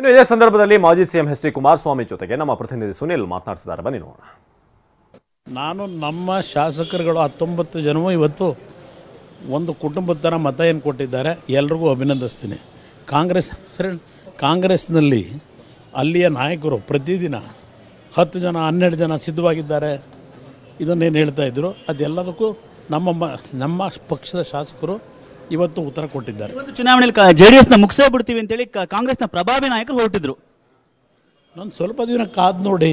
ಇನ್ನು ಇದೇ ಸಂದರ್ಭದಲ್ಲಿ ಮಾಜಿ ಸಿಎಂ ಎಚ್ ಡಿ ಕುಮಾರಸ್ವಾಮಿ ಜೊತೆಗೆ ನಮ್ಮ ಪ್ರತಿನಿಧಿ ಸುನಿಲ್ ಮಾತನಾಡಿಸಿದ್ದಾರೆ, ಬನ್ನಿ ನೋಡೋಣ. ನಾನು ನಮ್ಮ ಶಾಸಕರುಗಳು 19 ಜನವೂ ಇವತ್ತು ಒಂದು ಕುಟುಂಬದ ಥರ ಮತ ಏನು ಕೊಟ್ಟಿದ್ದಾರೆ, ಎಲ್ರಿಗೂ ಅಭಿನಂದಿಸ್ತೀನಿ. ಕಾಂಗ್ರೆಸ್ನಲ್ಲಿ ಅಲ್ಲಿಯ ನಾಯಕರು ಪ್ರತಿದಿನ 10 ಜನ 12 ಜನ ಸಿದ್ಧವಾಗಿದ್ದಾರೆ, ಇದನ್ನೇನು ಹೇಳ್ತಾಯಿದ್ರು. ಅದೆಲ್ಲದಕ್ಕೂ ನಮ್ಮ ಪಕ್ಷದ ಶಾಸಕರು ಇವತ್ತು ಉತ್ತರ ಕೊಟ್ಟಿದ್ದಾರೆ. ಇವತ್ತು ಚುನಾವಣೆಯಲ್ಲಿ JDSನ ಮುಗಿಸೇ ಬಿಡ್ತೀವಿ ಅಂತೇಳಿ ಕಾಂಗ್ರೆಸ್ನ ಪ್ರಭಾವಿ ನಾಯಕರು ಹೊರಟಿದ್ರು. ನಾನು ಸ್ವಲ್ಪ ದಿನ ಕಾದು ನೋಡಿ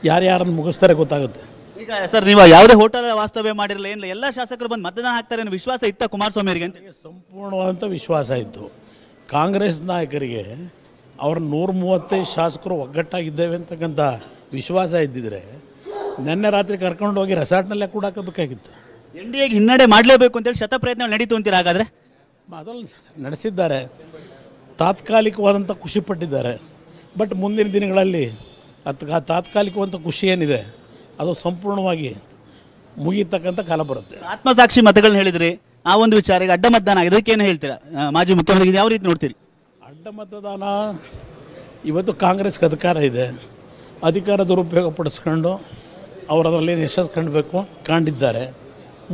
ಯಾರ್ಯಾರನ್ನು ಮುಗಿಸ್ತಾರೆ ಗೊತ್ತಾಗುತ್ತೆ. ಈಗ ಸರ್, ನೀವು ಯಾವುದೇ ಹೋಟೆಲ್ ವಾಸ್ತವ್ಯ ಮಾಡಿರಲಿಲ್ಲ, ಏನಿಲ್ಲ, ಎಲ್ಲ ಶಾಸಕರು ಬಂದು ಮತದಾನ ಹಾಕ್ತಾರೆ ಅನ್ನೋ ವಿಶ್ವಾಸ ಇತ್ತ ಕುಮಾರಸ್ವಾಮಿ ಅವರಿಗೆ? ಅಂತ ಸಂಪೂರ್ಣವಾದಂಥ ವಿಶ್ವಾಸ ಇತ್ತು. ಕಾಂಗ್ರೆಸ್ ನಾಯಕರಿಗೆ ಅವ್ರ 135 ಶಾಸಕರು ಒಗ್ಗಟ್ಟಾಗಿದ್ದೇವೆ ಅಂತಕ್ಕಂಥ ವಿಶ್ವಾಸ ಇದ್ದಿದ್ರೆ ನಿನ್ನೆ ರಾತ್ರಿ ಕರ್ಕೊಂಡು ಹೋಗಿ ರೆಸಾರ್ಟ್ನಲ್ಲೇ ಕೂಡ ಹಾಕಬೇಕಾಗಿತ್ತು. NDAಗೆ ಹಿನ್ನಡೆ ಮಾಡಲೇಬೇಕು ಅಂತೇಳಿ ಶತ ಪ್ರಯತ್ನಗಳು ನಡೀತು ಅಂತೀರ? ಹಾಗಾದರೆ ಅದನ್ನು ನಡೆಸಿದ್ದಾರೆ, ತಾತ್ಕಾಲಿಕವಾದಂಥ ಖುಷಿ ಪಟ್ಟಿದ್ದಾರೆ. ಬಟ್ ಮುಂದಿನ ದಿನಗಳಲ್ಲಿ ತಾತ್ಕಾಲಿಕವಾದಂಥ ಖುಷಿ ಏನಿದೆ ಅದು ಸಂಪೂರ್ಣವಾಗಿ ಮುಗಿತಕ್ಕಂಥ ಕಾಲ ಬರುತ್ತೆ. ಆತ್ಮಸಾಕ್ಷಿ ಮತಗಳನ್ನ ಹೇಳಿದ್ರಿ, ಆ ಒಂದು ವಿಚಾರಕ್ಕೆ ಅಡ್ಡ ಮತದಾನ ಆಗಿದೆ, ಅದಕ್ಕೇನು ಹೇಳ್ತೀರಾ? ಮಾಜಿ ಮುಖ್ಯಮಂತ್ರಿ ಯಾವ ರೀತಿ ನೋಡ್ತೀರಿ? ಅಡ್ಡ ಮತದಾನ ಇವತ್ತು ಕಾಂಗ್ರೆಸ್ಗೆ ಅಧಿಕಾರ ಇದೆ, ಅಧಿಕಾರ ದುರುಪಯೋಗ ಪಡಿಸ್ಕೊಂಡು ಅವರು ಅದರಲ್ಲಿ ಯಶಸ್ಸು ಕಂಡಿದ್ದಾರೆ.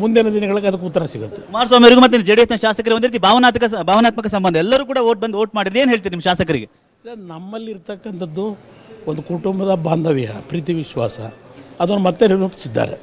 ಮುಂದಿನ ದಿನಗಳಿಗೆ ಅದಕ್ಕೆ ಉತ್ತರ ಸಿಗುತ್ತೆ. ಕುಮಾರಸ್ವಾಮಿ ಅವರಿಗೂ ಮತ್ತು JDSನ ಶಾಸಕರಿಗೆ ಒಂದು ರೀತಿ ಭಾವನಾತ್ಮಕ ಸಂಬಂಧ, ಎಲ್ಲರೂ ಕೂಡ ಓಟ್ ಮಾಡಿದ್ರೆ ಏನು ಹೇಳ್ತೀರಿ ನಿಮ್ಮ ಶಾಸಕರಿಗೆ? ನಮ್ಮಲ್ಲಿರ್ತಕ್ಕಂಥದ್ದು ಒಂದು ಕುಟುಂಬದ ಬಾಂಧವ್ಯ, ಪ್ರೀತಿ, ವಿಶ್ವಾಸ ಅದನ್ನು ಮತ್ತೆ ನಿರೂಪಿಸಿದ್ದಾರೆ.